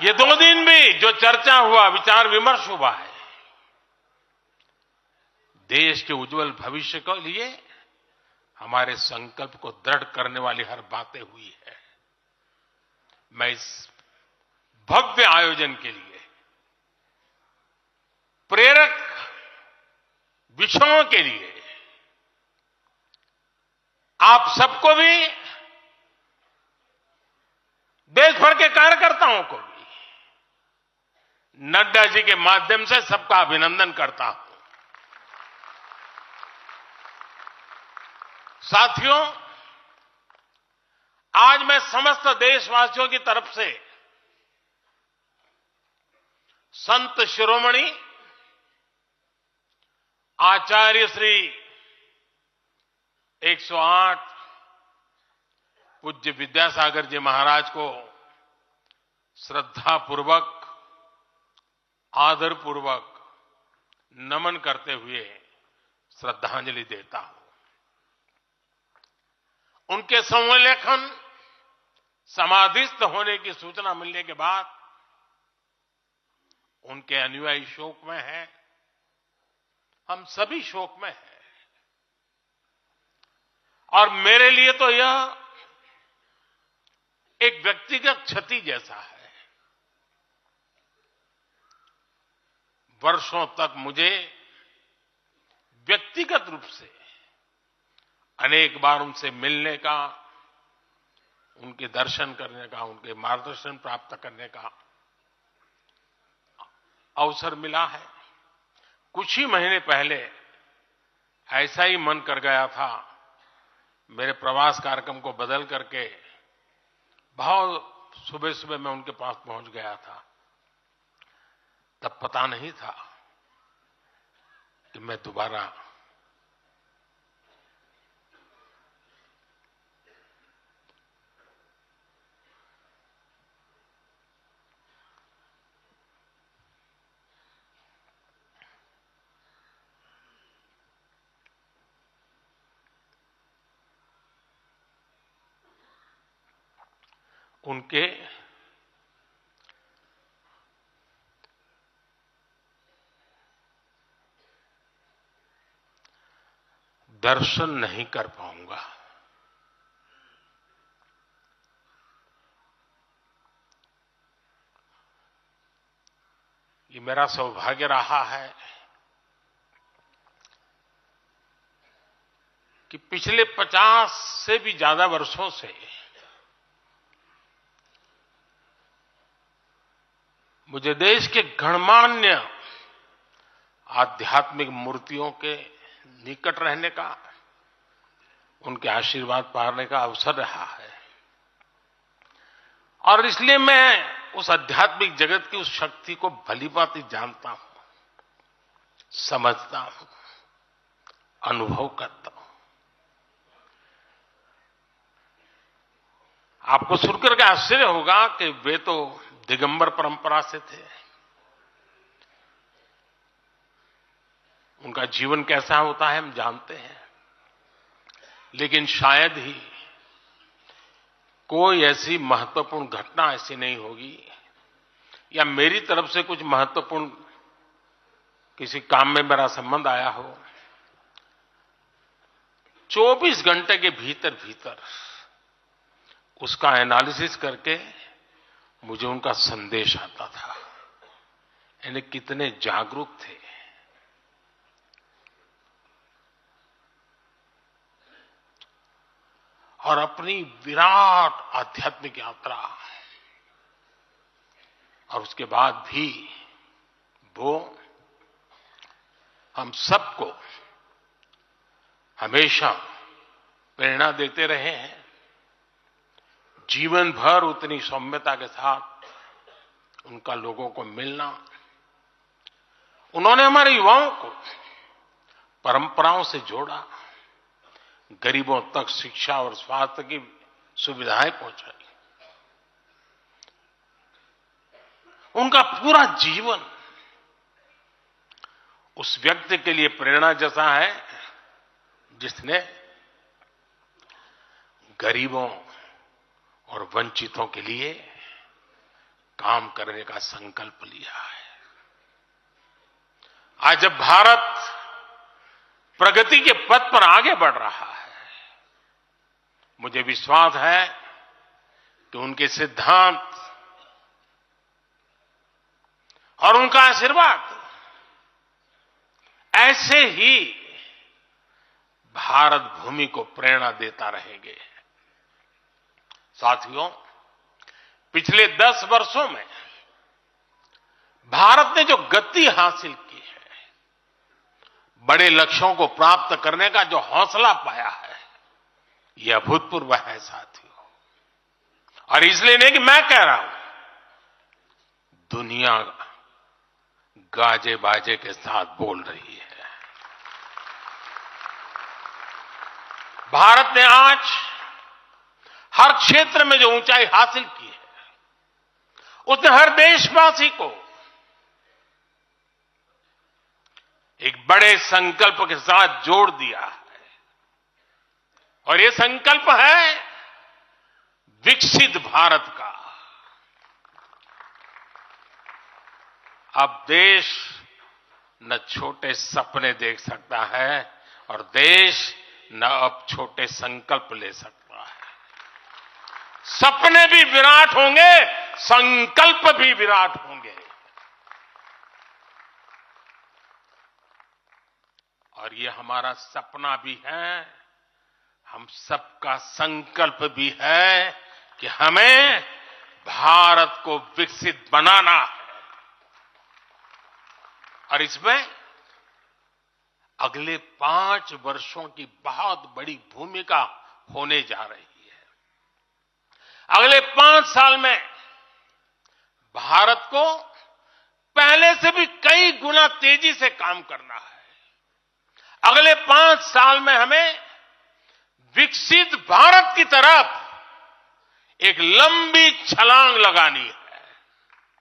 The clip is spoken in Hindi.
ये 2 दिन भी जो चर्चा हुआ, विचार विमर्श हुआ है, देश के उज्जवल भविष्य के लिए हमारे संकल्प को दृढ़ करने वाली हर बातें हुई है। मैं इस भव्य आयोजन के लिए प्रेरक विषयों के लिए आप सबको भी, देश भर के कार्यकर्ताओं को भी नड्डा जी के माध्यम से सबका अभिनंदन करता हूं। साथियों, आज मैं समस्त देशवासियों की तरफ से संत शिरोमणि आचार्य श्री 108 पूज्य विद्यासागर जी महाराज को श्रद्धापूर्वक, आदरपूर्वक नमन करते हुए श्रद्धांजलि देता हूं। उनके संलेखन समाधिस्थ होने की सूचना मिलने के बाद उनके अनुयायी शोक में हैं, हम सभी शोक में हैं। और मेरे लिए तो यह एक व्यक्तिगत क्षति जैसा है। वर्षों तक मुझे व्यक्तिगत रूप से अनेक बार उनसे मिलने का, उनके दर्शन करने का, उनके मार्गदर्शन प्राप्त करने का अवसर मिला है। कुछ ही महीने पहले ऐसा ही मन कर गया था, मेरे प्रवास कार्यक्रम को बदल करके बहुत सुबह सुबह मैं उनके पास पहुंच गया था। तब पता नहीं था कि मैं दोबारा उनके दर्शन नहीं कर पाऊंगा। ये मेरा सौभाग्य रहा है कि पिछले 50 से भी ज्यादा वर्षों से मुझे देश के गणमान्य आध्यात्मिक मूर्तियों के निकट रहने का, उनके आशीर्वाद पाने का अवसर रहा है। और इसलिए मैं उस आध्यात्मिक जगत की उस शक्ति को भलीभांति जानता हूं, समझता हूं, अनुभव करता हूं। आपको सुनकर के आश्चर्य होगा कि वे तो दिगंबर परंपरा से थे। उनका जीवन कैसा होता है हम जानते हैं, लेकिन शायद ही कोई ऐसी महत्वपूर्ण घटना ऐसी नहीं होगी या मेरी तरफ से कुछ महत्वपूर्ण किसी काम में मेरा संबंध आया हो, 24 घंटे के भीतर भीतर उसका एनालिसिस करके मुझे उनका संदेश आता था। यानी कितने जागरूक थे। और अपनी विराट आध्यात्मिक यात्रा और उसके बाद भी वो हम सबको हमेशा प्रेरणा देते रहे हैं। जीवन भर उतनी सौम्यता के साथ उनका लोगों को मिलना, उन्होंने हमारे युवाओं को परंपराओं से जोड़ा, गरीबों तक शिक्षा और स्वास्थ्य की सुविधाएं पहुंचाई। उनका पूरा जीवन उस व्यक्ति के लिए प्रेरणा जैसा है जिसने गरीबों और वंचितों के लिए काम करने का संकल्प लिया है। आज जब भारत प्रगति के पथ पर आगे बढ़ रहा है, मुझे विश्वास है कि उनके सिद्धांत और उनका आशीर्वाद ऐसे ही भारत भूमि को प्रेरणा देता रहेंगे। साथियों, पिछले 10 वर्षों में भारत ने जो गति हासिल की है, बड़े लक्ष्यों को प्राप्त करने का जो हौसला पाया है, यह अभूतपूर्व है साथियों। और इसलिए नहीं कि मैं कह रहा हूं, दुनिया गाजे बाजे के साथ बोल रही है। भारत ने आज हर क्षेत्र में जो ऊंचाई हासिल की है, उसने हर देशवासी को एक बड़े संकल्प के साथ जोड़ दिया है। और ये संकल्प है विकसित भारत का। अब देश न छोटे सपने देख सकता है और देश न अब छोटे संकल्प ले सकता है। सपने भी विराट होंगे, संकल्प भी विराट होंगे। और ये हमारा सपना भी है, हम सबका संकल्प भी है कि हमें भारत को विकसित बनाना है। और इसमें अगले 5 वर्षों की बहुत बड़ी भूमिका होने जा रही है। अगले 5 साल में भारत को पहले से भी कई गुना तेजी से काम करना है। अगले 5 साल में हमें विकसित भारत की तरफ एक लंबी छलांग लगानी है।